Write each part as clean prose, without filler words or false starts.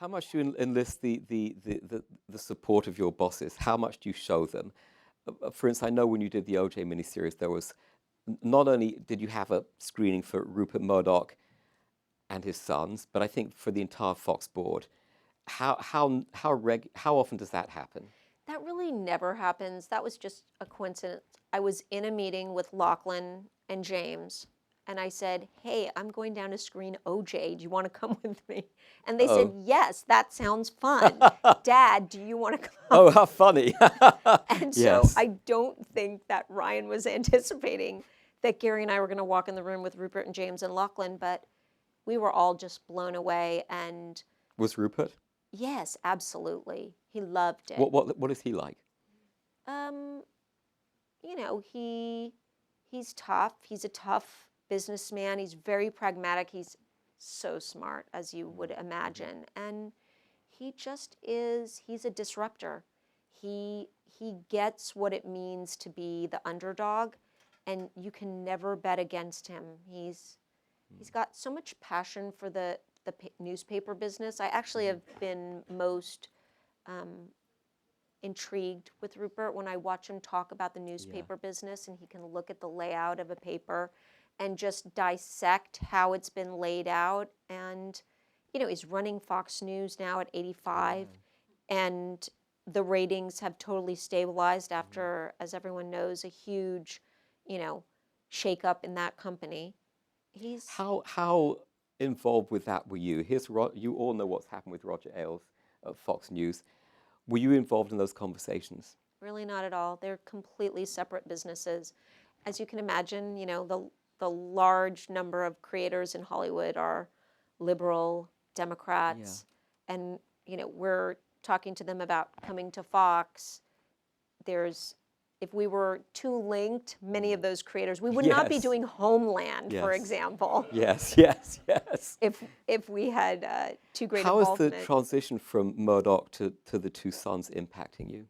How much do you enlist the support of your bosses? How much do you show them? For instance, I know when you did the OJ miniseries, there was not only did you have a screening for Rupert Murdoch and his sons, but I think for the entire Fox board. How often does that happen? That really never happens. That was just a coincidence. I was in a meeting with Lachlan and James, and I said, "Hey, I'm going down to screen OJ. Do you want to come with me?" And they said, Oh, "Yes, that sounds fun. Dad, do you want to come?" oh, how funny! And so Yes. I don't think that Ryan was anticipating that Gary and I were going to walk in the room with Rupert and James and Lachlan, but we were all just blown away. And Was Rupert? yes, absolutely. He loved it. What is he like? Um, he's tough. He's a tough businessman. He's very pragmatic. He's so smart, as you would imagine. And he just is, he's a disruptor. He gets what it means to be the underdog, and you can never bet against him. He's got so much passion for the newspaper business. I actually have been most intrigued with Rupert when I watch him talk about the newspaper business, and he can look at the layout of a paper and just dissect how it's been laid out. And he's running Fox News now at 85, and the ratings have totally stabilized after, as everyone knows, a huge shakeup in that company. He's How involved with that were you? You all know what's happened with Roger Ailes at Fox News. Were you involved in those conversations? really not at all. They're completely separate businesses. As you can imagine, the large number of creators in Hollywood are liberal Democrats, and we're talking to them about coming to Fox. If we were too linked, many of those creators, we would not be Yes. doing Homeland, for Yes. example, Yes, yes, yes. if we had too great How is the involvement. transition from Murdoch to the two sons impacting you?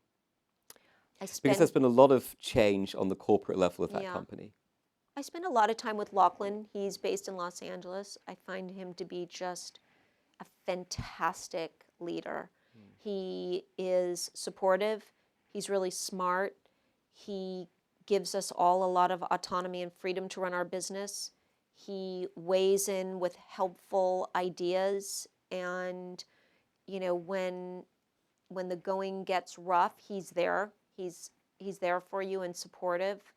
I Because there's been a lot of change on the corporate level of that Yeah. company. I spend a lot of time with Lachlan. He's based in Los Angeles. I find him to be just a fantastic leader. He is supportive. He's really smart. He gives us all a lot of autonomy and freedom to run our business. He weighs in with helpful ideas, and when the going gets rough, he's there. He's there for you and supportive.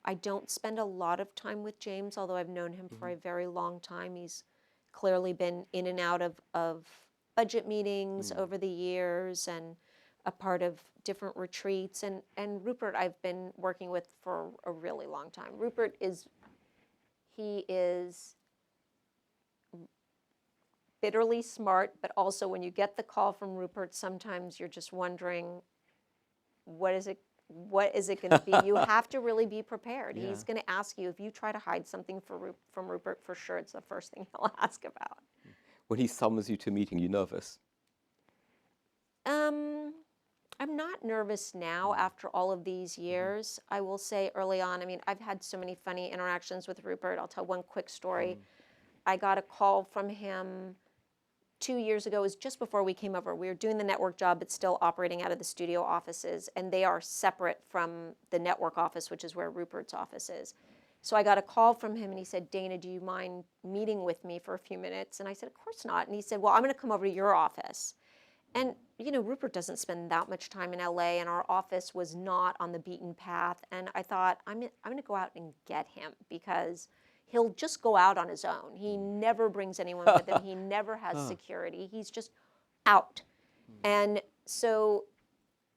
I don't spend a lot of time with James, although I've known him for a very long time. He's clearly been in and out of budget meetings over the years, and a part of different retreats. And Rupert I've been working with for a really long time. Rupert is bitterly smart, but also when you get the call from Rupert, sometimes you're just wondering, what is it going to be? You have to really be prepared. Yeah. He's going to ask you, if you try to hide something from Rupert, for sure it's the first thing he'll ask about. When he summons you to a meeting, you nervous? I'm not nervous now after all of these years. I will say early on, I've had so many funny interactions with Rupert. I'll tell one quick story. I got a call from him 2 years ago. It was just before we came over. We were doing the network job, but still operating out of the studio offices, and they are separate from the network office, which is where Rupert's office is. So I got a call from him, and he said, "Dana, do you mind meeting with me for a few minutes?" And I said, "Of course not." And he said, "Well, I'm going to come over to your office." And Rupert doesn't spend that much time in LA, and our office was not on the beaten path. And I thought, I'm going to go out and get him, because he'll just go out on his own. He never brings anyone with him. He never has security. He's just out. And so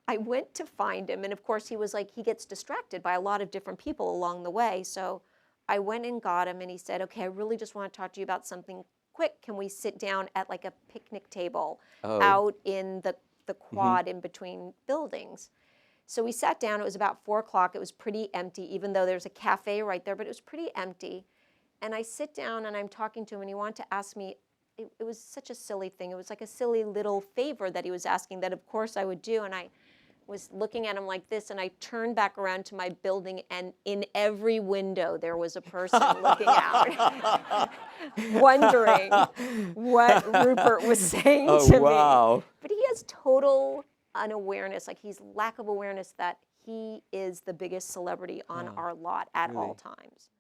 I went to find him, and of course he gets distracted by a lot of different people along the way. So I went and got him, and he said, "Okay, I really just want to talk to you about something quick. Can we sit down at like a picnic table out in the quad in between buildings?" So we sat down. It was about 4 o'clock. It was pretty empty, even though there's a cafe right there, but it was pretty empty. And I sit down, and I'm talking to him, and he wanted to ask me, it was such a silly thing. It was like a silly little favor that he was asking that, of course, I would do. And was looking at him like this, and I turned back around to my building, and in every window there was a person looking out, wondering what Rupert was saying Oh, to me. wow. But he has total unawareness, like he's lack of awareness that he is the biggest celebrity on our lot at all times.